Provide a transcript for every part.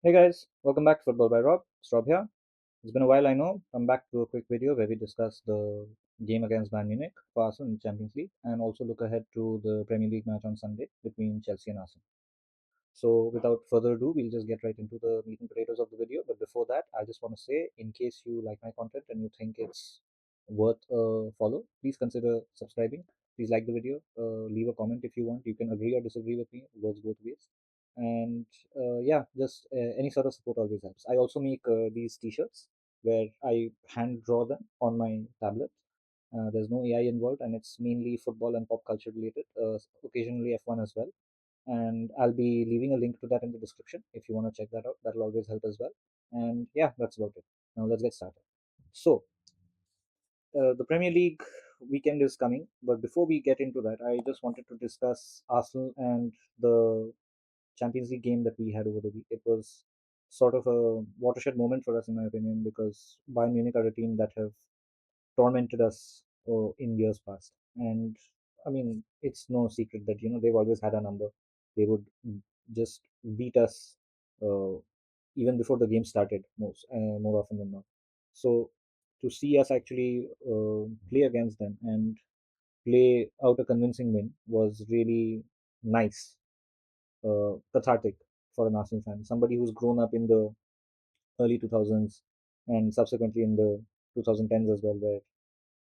Hey guys, welcome back to Football by Rob. It's Rob here. It's been a while, I know. I'm back to a quick video where we discuss the game against Bayern Munich for Arsenal in the Champions League and also look ahead to the Premier League match on Sunday between Chelsea and Arsenal. So, without further ado, we'll just get right into the meat and potatoes of the video. But before that, I just want to say, in case you like my content and you think it's worth a follow, please consider subscribing. Please like the video. Leave a comment if you want. You can agree or disagree with me. It works both ways. And yeah, just any sort of support always helps. I also make these T-shirts where I hand draw them on my tablet. There's no AI involved, and it's mainly football and pop culture related. Occasionally F1 as well, and I'll be leaving a link to that in the description if you want to check that out. That'll always help as well. And yeah, that's about it. Now let's get started. So, the Premier League weekend is coming, but before we get into that, I just wanted to discuss Arsenal and the Champions League game that we had over the week. It was sort of a watershed moment for us, in my opinion, because Bayern Munich are a team that have tormented us in years past. And I mean, it's no secret that they've always had a number. They would just beat us uh, even before the game started, more often than not. So to see us actually play against them and play out a convincing win was really nice, cathartic for an Arsenal fan, somebody who's grown up in the early 2000s and subsequently in the 2010s as well, where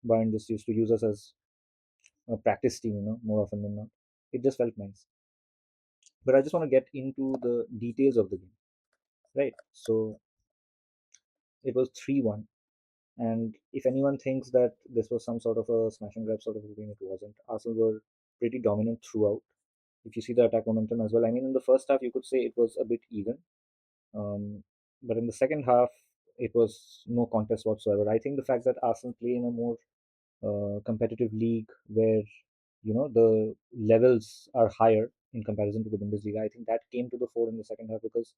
Bayern just used to use us as a practice team, more often than not. It just felt nice. But I just want to get into the details of the game, right? So it was 3-1. And if anyone thinks that this was some sort of a smash and grab sort of a game, it wasn't. Arsenal were pretty dominant throughout. If you see the attack momentum as well, I mean, in the first half, you could say it was a bit even. Um, but in the second half, it was no contest whatsoever. I think the fact that Arsenal play in a more competitive league where the levels are higher in comparison to the Bundesliga. I think that came to the fore in the second half because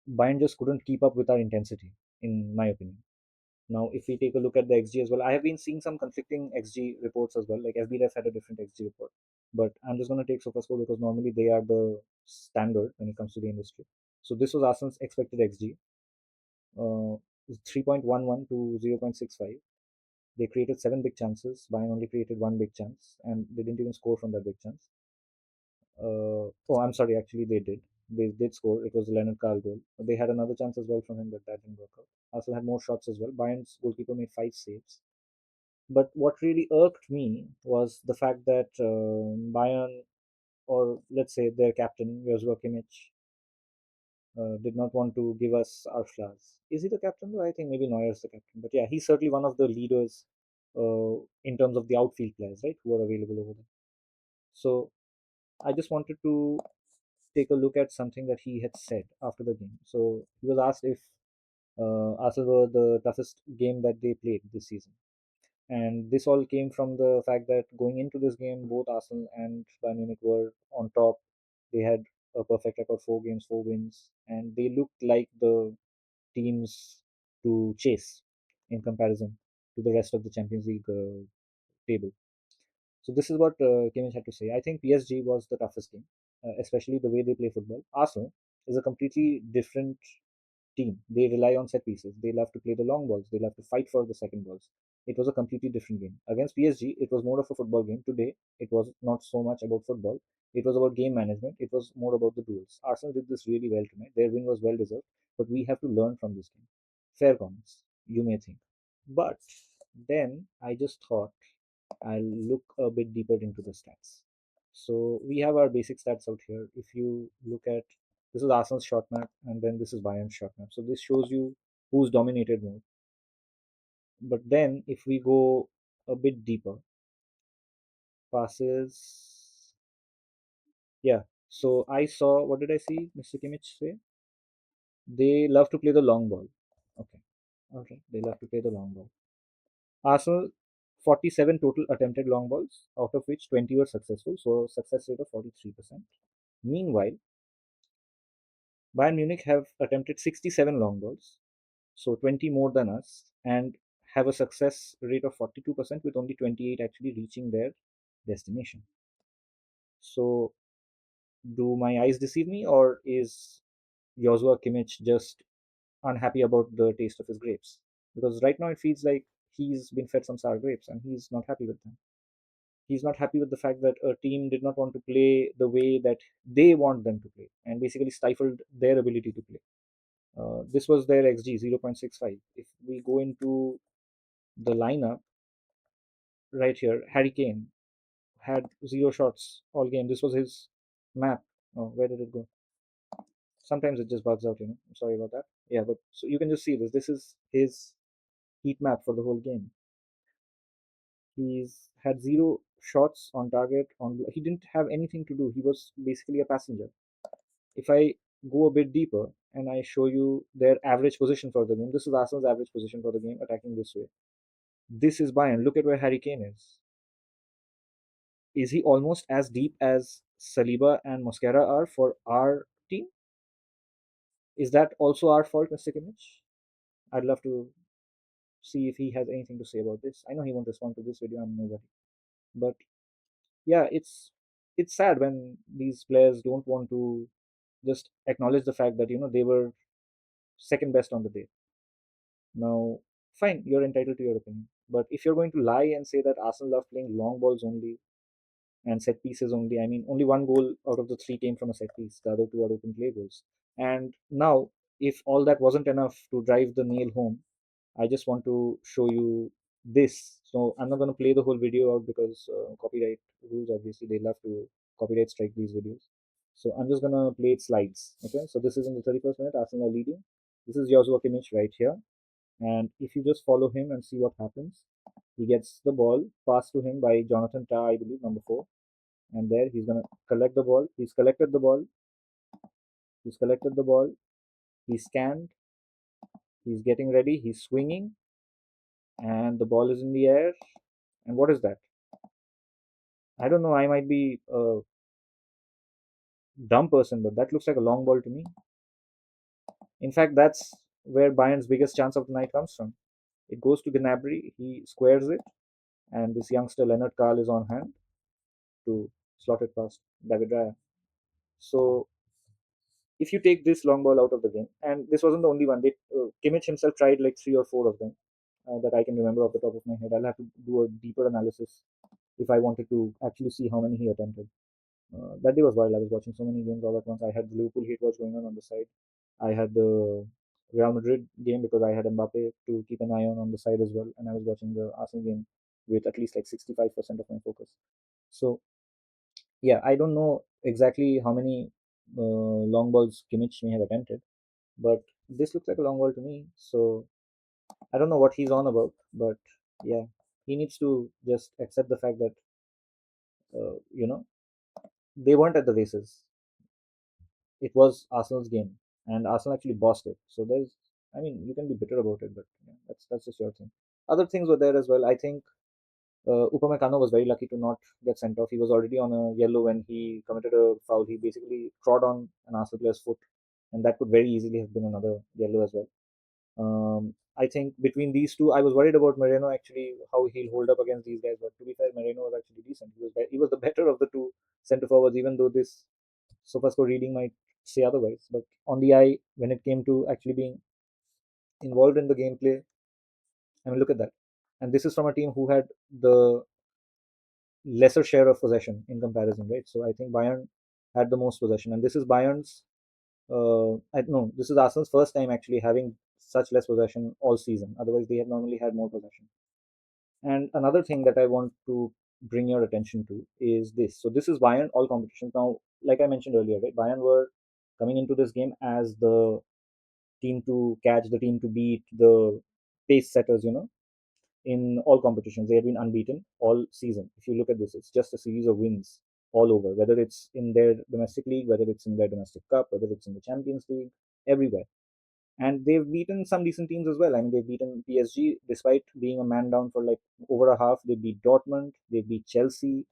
Bayern just couldn't keep up with our intensity, in my opinion. Now, if we take a look at the XG as well, I have been seeing some conflicting XG reports as well. Like FBref had a different XG report, but I'm just going to take SofaScore because normally they are the standard when it comes to the industry. So this was Arsenal's expected XG, uh, 3.11 to 0.65. They created seven big chances. Bayern only created one big chance, and they didn't even score from that big chance. Oh, I'm sorry. Actually, they did. They did score. It was a Leonard Carl goal. They had another chance as well from him, but that didn't work out. Also had more shots as well. Bayern's goalkeeper made five saves. But what really irked me was the fact that Bayern, or let's say their captain, Joshua Kimmich, did not want to give us our flowers. Is he the captain though? I think maybe Neuer's the captain. But yeah, he's certainly one of the leaders in terms of the outfield players, right, who are available over there. So I just wanted to take a look at something that he had said after the game. So he was asked if Arsenal were the toughest game that they played this season. And this all came from the fact that going into this game, both Arsenal and Bayern Munich were on top. They had a perfect record, 4 games, 4 wins, and they looked like the teams to chase in comparison to the rest of the Champions League table. So this is what Kimmich had to say. I think PSG was the toughest game, especially the way they play football. Arsenal is a completely different team. They rely on set pieces. They love to play the long balls. They love to fight for the second balls. It was a completely different game. Against PSG, it was more of a football game. Today, it was not so much about football. It was about game management. It was more about the duels. Arsenal did this really well tonight. Their win was well deserved, but we have to learn from this game. Fair comments, you may think. But then I just thought I'll look a bit deeper into the stats. So we have our basic stats out here. If you look at, this is Arsenal's shot map, and then this is Bayern's shot map. So this shows you who's dominated more. But then if we go a bit deeper, passes, yeah. So I saw, what did I see Mr. Kimmich say? They love to play the long ball. Okay. Okay. They love to play the long ball. Arsenal 47 total attempted long balls, out of which 20 were successful, so success rate of 43%. Meanwhile, Bayern Munich have attempted 67 long balls, so 20 more than us, and have a success rate of 42% with only 28 actually reaching their destination. So, do my eyes deceive me, or is Joshua Kimmich just unhappy about the taste of his grapes? Because right now it feels like he's been fed some sour grapes and he's not happy with them. He's not happy with the fact that a team did not want to play the way that they want them to play and basically stifled their ability to play. This was their XG 0.65. If we go into the lineup right here, Harry Kane had zero shots all game. This was his map. Oh, where did it go? Sometimes it just bugs out, you know. I'm sorry about that. Yeah, but so you can just see this. This is his heat map for the whole game. He's had zero shots on target. He didn't have anything to do. He was basically a passenger. If I go a bit deeper and I show you their average position for the game, this is Arsenal's average position for the game, attacking this way. This is Bayern. Look at where Harry Kane is. Is he almost as deep as Saliba and Mosquera are for our team? Is that also our fault, Mr. Kimmich? I'd love to see if he has anything to say about this. I know he won't respond to this video. I'm nobody, but yeah, it's sad when these players don't want to just acknowledge the fact that they were second best on the day. Now, fine, you're entitled to your opinion, but if you're going to lie and say that Arsenal love playing long balls only and set pieces only, I mean, only one goal out of the three came from a set piece. The other two are open play goals. And now, if all that wasn't enough to drive the nail home, I just want to show you this. So I'm not going to play the whole video out because copyright rules, obviously, they love to copyright strike these videos. So I'm just going to play it slides. Okay, so this is in the 31st minute, Arsenal are leading. This is Joshua Kimmich right here. And if you just follow him and see what happens, he gets the ball passed to him by Jonathan Tah, I believe, number 4. And there he's going to collect the ball. He's collected the ball. He's collected the ball. He's scanned. He's getting ready. He's swinging. And the ball is in the air. And what is that? I don't know. I might be a dumb person, but that looks like a long ball to me. In fact, that's where Bayern's biggest chance of the night comes from. It goes to Gnabry. He squares it. And this youngster, Leonard Carl, is on hand to slot it past David Raya. So if you take this long ball out of the game, and this wasn't the only one, Kimmich himself tried like three or four of them that I can remember off the top of my head. I'll have to do a deeper analysis if I wanted to actually see how many he attempted. That day was wild. I was watching so many games all at once. I had the Liverpool hate watch going on the side. I had the Real Madrid game because I had Mbappe to keep an eye on the side as well, and I was watching the Arsenal game with at least like 65% of my focus. So yeah, I don't know exactly how many long balls Kimmich may have attempted, but this looks like a long ball to me. So I don't know what he's on about, but yeah, he needs to just accept the fact that uh, you know they weren't at the races. It was Arsenal's game, and Arsenal actually bossed it. So I mean, you can be bitter about it, but yeah, that's just your thing. Other things were there as well. I think Upamecano was very lucky to not get sent off. He was already on a yellow when he committed a foul. He basically trod on an Arsenal player's foot, and that could very easily have been another yellow as well. I think between these two, I was worried about Moreno actually how he'll hold up against these guys. But to be fair, Moreno was actually decent. He was the better of the two centre forwards, even though this SofaScore reading might say otherwise. But on the eye, when it came to actually being involved in the gameplay, I mean, look at that. And this is from a team who had the lesser share of possession in comparison, right? So I think Bayern had the most possession, and this is Bayern's. No, this is Arsenal's first time actually having such less possession all season. Otherwise, they have normally had more possession. And another thing that I want to bring your attention to is this. So this is Bayern all competitions. Now, like I mentioned earlier, right? Bayern were coming into this game as the team to catch, the team to beat, the pace setters, in all competitions. They have been unbeaten all season. If you look at this, it's just a series of wins all over, whether it's in their domestic league, whether it's in their domestic cup, whether it's in the Champions League, everywhere. And they've beaten some decent teams as well. I mean, they've beaten PSG despite being a man down for like over a half. They beat Dortmund, they beat Chelsea.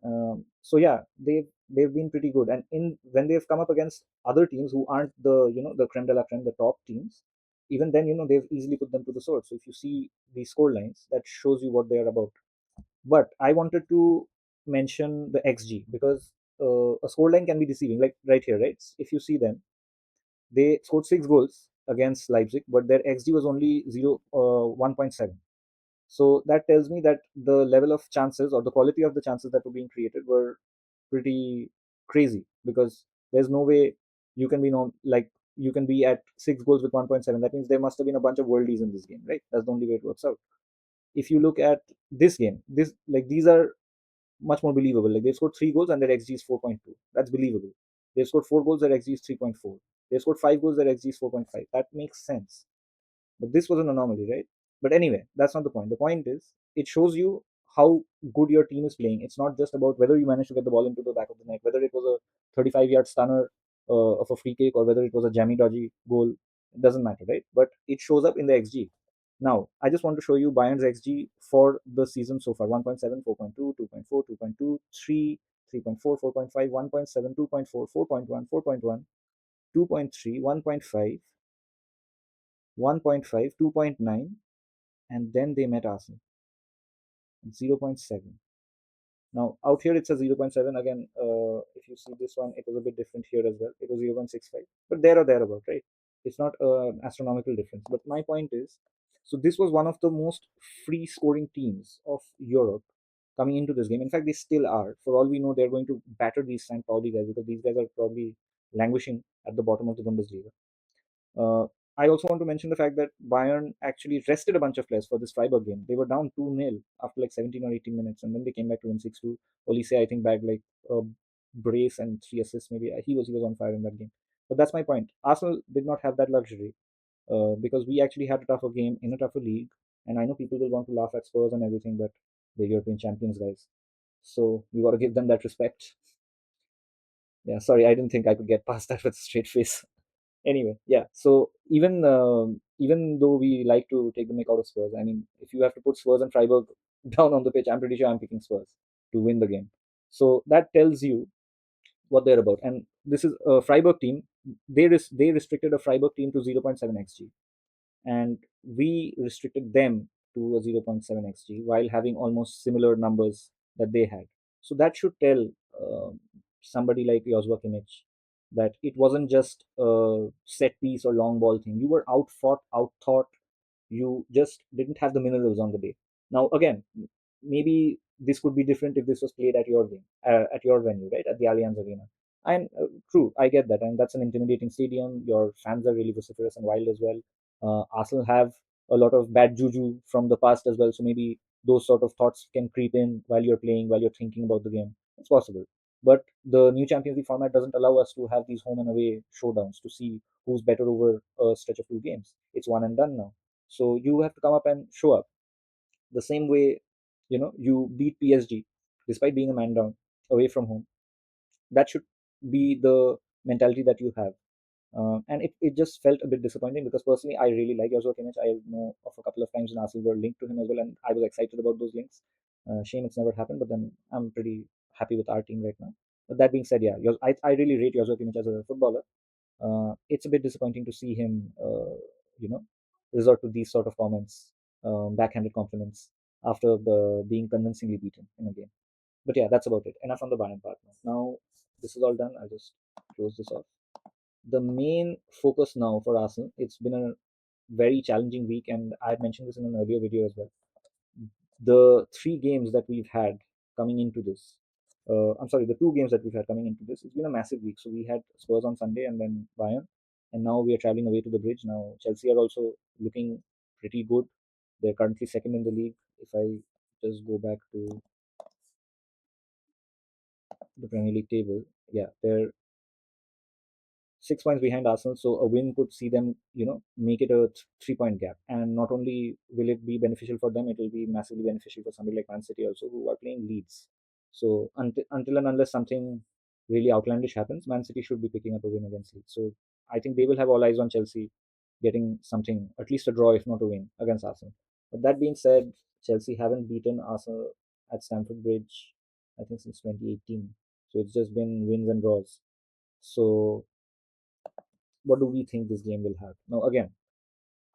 So yeah, they've been pretty good. And in when they've come up against other teams who aren't the creme de la creme, the top teams, even then they've easily put them to the sword. So if you see these score lines, that shows you what they are about. But I wanted to mention the XG because a scoreline can be deceiving. Like right here, right? If you see them, They scored 6 goals against Leipzig, but their XG was only 1.7. So that tells me that the level of chances or the quality of the chances that were being created were pretty crazy, because there's no way you can be like you can be at 6 goals with 1.7. That means there must have been a bunch of worldies in this game, right? That's the only way it works out. If you look at this game, this like these are much more believable. Like they scored 3 goals and their XG is 4.2. That's believable. They scored 4 goals, their XG is 3.4. They scored 5 goals, their XG is 4.5. That makes sense. But this was an anomaly, right? But anyway, that's not the point. The point is, it shows you how good your team is playing. It's not just about whether you managed to get the ball into the back of the net, whether it was a 35-yard stunner of a free kick, or whether it was a jammy dodgy goal. It doesn't matter, right? But it shows up in the XG. Now, I just want to show you Bayern's XG for the season so far: 1.7, 4.2, 2.4, 2.2, 3, 3.4, 4.5, 1.7, 2.4, 4.1, 4.1, 2.3, 1.5, 1.5, 2.9, and then they met Arsenal, 0.7. Now, out here it's a 0.7. Again, if you see this one, it was a bit different here as well. It was 0.65, but there or thereabout, right? It's not an astronomical difference. But my point is, so this was one of the most free scoring teams of Europe coming into this game. In fact, they still are. For all we know, they're going to batter these St. Pauli guys, because these guys are probably languishing at the bottom of the Bundesliga. Uh, I also want to mention the fact that Bayern actually rested a bunch of players for this Freiburg game. They were down 2-0 after like 17 or 18 minutes, and then they came back to win 6-2. Olise, I think, bagged like a brace and 3 assists, maybe. He was on fire in that game. But that's my point. Arsenal did not have that luxury, because we actually had a tougher game in a tougher league. And I know people will want to laugh at Spurs and everything, but they're European champions, guys. So you got to give them that respect. Yeah, sorry, I didn't think I could get past that with a straight face. Anyway, yeah. So even though we like to take the make out of Spurs, I mean, if you have to put Spurs and Freiburg down on the pitch, I'm pretty sure I'm picking Spurs to win the game. So that tells you what they're about. And this is a Freiburg team. They restricted a Freiburg team to 0.7 xg, and we restricted them to a 0.7 xg while having almost similar numbers that they had. So that should tell somebody like Joshua Kimmich that it wasn't just a set piece or long ball thing. You were out fought, out thought. You just didn't have the minerals on the day. Now, again, maybe this could be different if this was played at your game, at your venue, right, at the Allianz Arena. And true, I get that, and that's an intimidating stadium. Your fans are really vociferous and wild as well. Arsenal have a lot of bad juju from the past as well, so maybe those sort of thoughts can creep in while you're playing, while you're thinking about the game. It's possible. But the new Champions League format doesn't allow us to have these home and away showdowns to see who's better over a stretch of 2 games. It's one and done now. So you have to come up and show up the same way, you beat PSG despite being a man down away from home. That should be the mentality that you have. And it just felt a bit disappointing, because personally I really like Joshua Kimmich. I know of a couple of times when Arsenal were linked to him as well, and I was excited about those links. Shame it's never happened, but then I'm pretty happy with our team right now. But that being said, yeah, I really rate Joshua Kimmich as a footballer. It's a bit disappointing to see him, you know, resort to these sort of comments, backhanded compliments, after being convincingly beaten in a game. But yeah, that's about it. Enough on the Bayern part now. Now this is all done. I'll just close this off. The main focus now for Arsenal, it's been a very challenging week, and I had mentioned this in an earlier video as well. The 3 games that we've had coming into this, I'm sorry, the 2 games that we've had coming into this, it's been a massive week. So we had Spurs on Sunday and then Bayern, and now we are traveling away to the bridge. Now Chelsea are also looking pretty good. They're currently second in the league. If I just go back to the Premier League table, yeah, they're 6 points behind Arsenal, so a win could see them, make it a 3 point gap. And not only will it be beneficial for them, it will be massively beneficial for somebody like Man City also, who are playing Leeds. So until and unless something really outlandish happens, Man City should be picking up a win against Leeds. So I think they will have all eyes on Chelsea getting something, at least a draw, if not a win, against Arsenal. But that being said, Chelsea haven't beaten Arsenal at Stamford Bridge, I think, since 2018. So it's just been wins and draws. So what do we think this game will have? Now, again,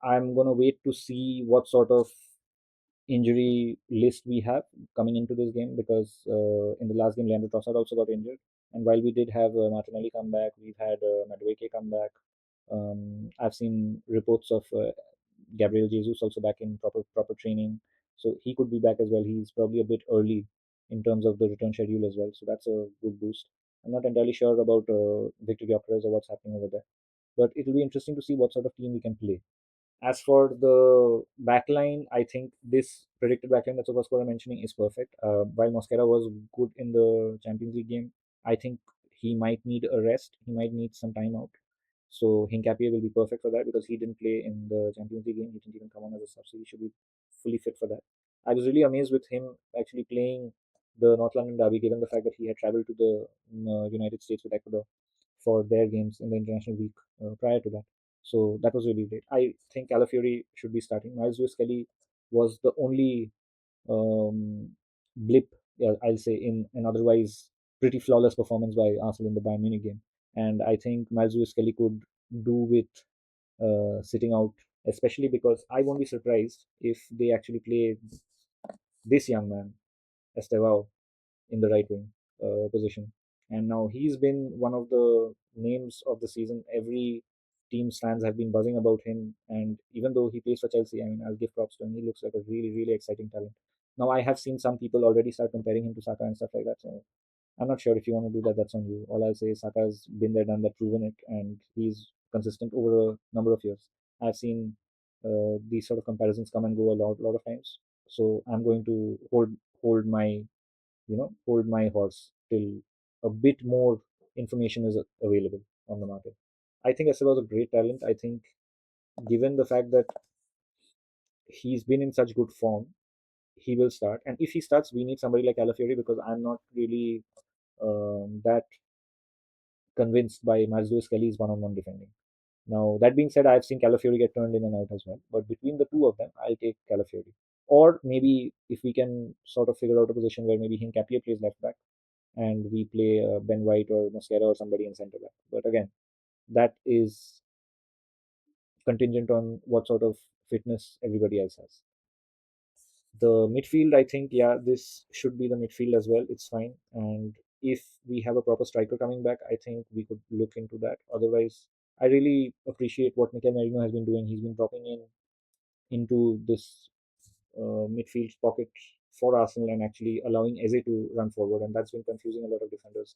I'm gonna wait to see what sort of injury list we have coming into this game, because in the last game, Leandro Trossard also got injured. And while we did have Martinelli come back, we've had Madueke come back. I've seen reports of Gabriel Jesus also back in proper training, so he could be back as well. He's probably a bit early in terms of the return schedule as well, so that's a good boost. I'm not entirely sure about Victor Gyökeres or what's happening over there, but it'll be interesting to see what sort of team we can play. As for the backline, I think this predicted backline that Superscore are mentioning is perfect. While Mosquera was good in the Champions League game, I think he might need a rest. He might need some time out. So Hincapie will be perfect for that because he didn't play in the Champions League game. He didn't even come on as a sub, so he should be fully fit for that. I was really amazed with him actually playing the North London derby, given the fact that he had travelled to the United States with Ecuador for their games in the international week prior to that. So that was really great. I think Calafiori should be starting. Miles Lewis Kelly was the only um, blip, yeah, I'll say, in an otherwise pretty flawless performance by Arsenal in the Bayern Munich game. And I think Miles Lewis Kelly could do with sitting out, especially because I won't be surprised if they actually play this young man, Estevao, in the right wing position. And now he's been one of the names of the season. Every team's fans have been buzzing about him. And even though he plays for Chelsea, I mean, I'll give props to him. He looks like a really, really exciting talent. Now, I have seen some people already start comparing him to Saka and stuff like that. So I'm not sure if you want to do that. That's on you. All I'll say is Saka's been there, done that, proven it, and he's consistent over a number of years. I've seen these sort of comparisons come and go a lot of times. So I'm going to hold my hold my horse till a bit more information is available on the market. I think Estevao was a great talent. I think given the fact that he's been in such good form, he will start. And if he starts, we need somebody like Alafiori because I'm not really that convinced by Miles Lewis Kelly's one-on-one defending. Now, that being said, I've seen Calafiori get turned in and out as well. But between the two of them, I'll take Calafiori. Or maybe if we can sort of figure out a position where maybe Hincapie plays left back and we play Ben White or Mosquera or somebody in centre back. But again, that is contingent on what sort of fitness everybody else has. The midfield, I think, yeah, this should be the midfield as well. It's fine. And if we have a proper striker coming back, I think we could look into that. Otherwise, I really appreciate what Mikel Merino has been doing. He's been dropping in into this midfield pocket for Arsenal and actually allowing Eze to run forward, and that's been confusing a lot of defenders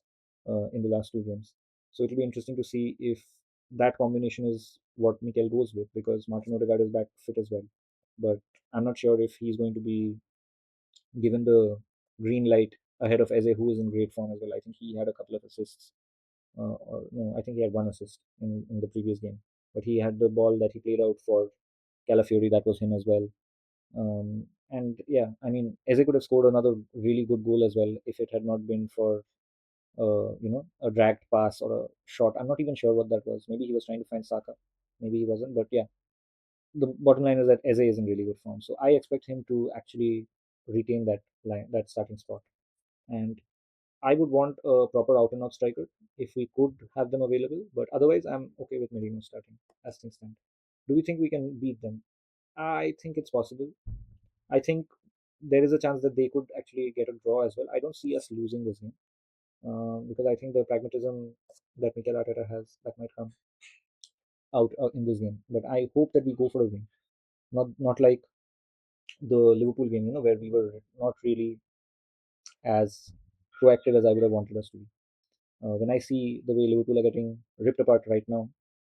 in the last two games. So it'll be interesting to see if that combination is what Mikel goes with because Martin Odegaard is back fit as well. But I'm not sure if he's going to be given the green light ahead of Eze, who is in great form as well. I think he had a couple of assists, or no, I think he had one assist in the previous game. But he had the ball that he played out for Calafiori, that was him as well. And yeah, I mean, Eze could have scored another really good goal as well if it had not been for a dragged pass or a shot. I'm not even sure what that was. Maybe he was trying to find Saka. Maybe he wasn't. But yeah, the bottom line is that Eze is in really good form. So I expect him to actually retain that starting spot. And I would want a proper out and out striker if we could have them available. But otherwise, I'm okay with Merino starting as things stand. Do we think we can beat them? I think it's possible. I think there is a chance that they could actually get a draw as well. I don't see us losing this game because I think the pragmatism that Mikel Arteta has that might come out in this game. But I hope that we go for a win, not like the Liverpool game, where we were not really as proactive as I would have wanted us to be. When I see the way Liverpool are getting ripped apart right now,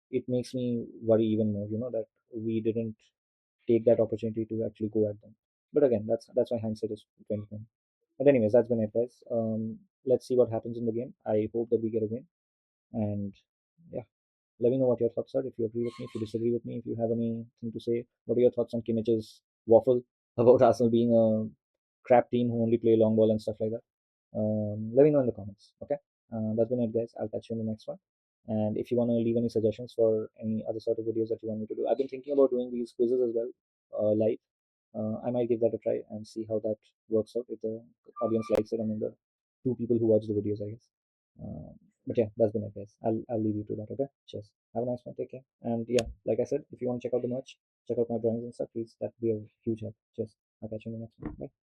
it makes me worry even more. That we didn't take that opportunity to actually go at them. But again, that's why hindsight is 2020. But anyways, that's been it, guys. Let's see what happens in the game. I hope that we get a win. And yeah, let me know what your thoughts are. If you agree with me, if you disagree with me, if you have anything to say, what are your thoughts on Kimmich's waffle about Arsenal being a crap team who only play long ball and stuff like that? Let me know in the comments. Okay, that's been it, guys. I'll catch you in the next one. And if you want to leave any suggestions for any other sort of videos that you want me to do, I've been thinking about doing these quizzes as well, live. I might give that a try and see how that works out if the audience likes it. I mean, the two people who watch the videos, I guess. Um, but yeah, that's been it, guys. I'll leave you to that. Okay. Cheers. Have a nice one. Take care. And yeah, like I said, if you want to check out the merch, check out my drawings and stuff, please. That'd be a huge help. Cheers. I'll catch you in the next one. Bye.